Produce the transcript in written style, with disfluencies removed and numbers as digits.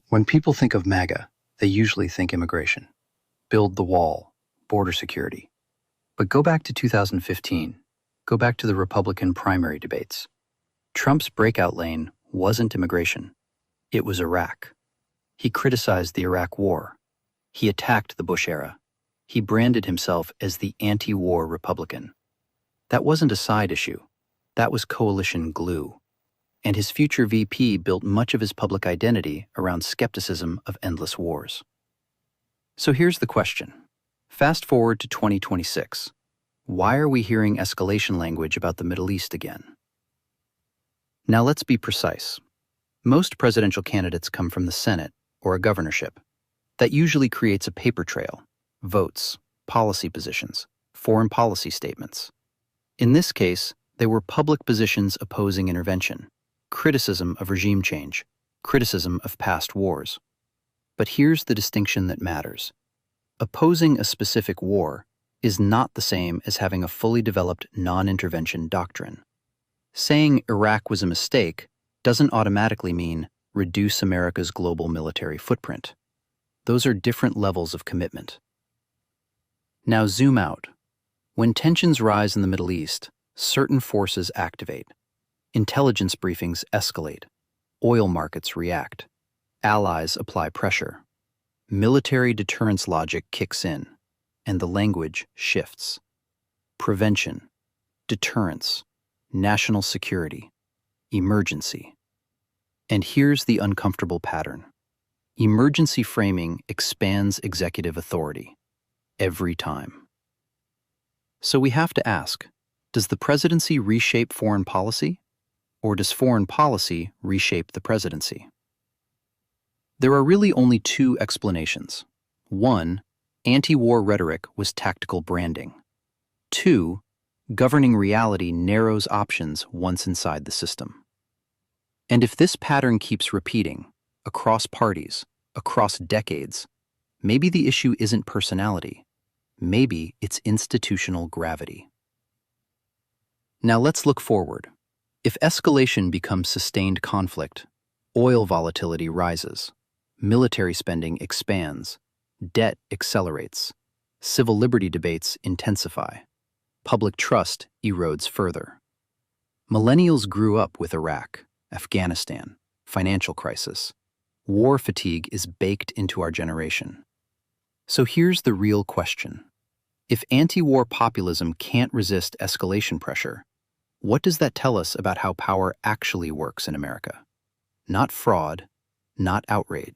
When people think of MAGA, they usually think immigration, build the wall, border security. But go back to 2015. Go back to the Republican primary debates. Trump's breakout lane wasn't immigration. It was Iraq. He criticized the Iraq War. He attacked the Bush era. He branded himself as the anti-war Republican. That wasn't a side issue. That was coalition glue. And his future VP built much of his public identity around skepticism of endless wars. So here's the question. Fast forward to 2026. Why are we hearing escalation language about the Middle East again? Now let's be precise. Most presidential candidates come from the Senate or a governorship. That usually creates a paper trail, votes, policy positions, foreign policy statements. In this case, they were public positions opposing intervention, criticism of regime change, criticism of past wars. But here's the distinction that matters. Opposing a specific war is not the same as having a fully developed non-intervention doctrine. Saying Iraq was a mistake doesn't automatically mean reduce America's global military footprint. Those are different levels of commitment. Now zoom out. When tensions rise in the Middle East, certain forces activate. Intelligence briefings escalate. Oil markets react. Allies apply pressure. Military deterrence logic kicks in, and the language shifts. Prevention, deterrence, national security, emergency. And here's the uncomfortable pattern. Emergency framing expands executive authority every time. So we have to ask, does the presidency reshape foreign policy? Or does foreign policy reshape the presidency? There are really only two explanations. One, anti-war rhetoric was tactical branding. Two, governing reality narrows options once inside the system. And if this pattern keeps repeating, across parties, across decades, maybe the issue isn't personality. Maybe it's institutional gravity. Now let's look forward. If escalation becomes sustained conflict, oil volatility rises, military spending expands, debt accelerates, civil liberty debates intensify, public trust erodes further. Millennials grew up with Iraq, Afghanistan, financial crisis. War fatigue is baked into our generation. So here's the real question. If anti-war populism can't resist escalation pressure, what does that tell us about how power actually works in America? Not fraud, not outrage.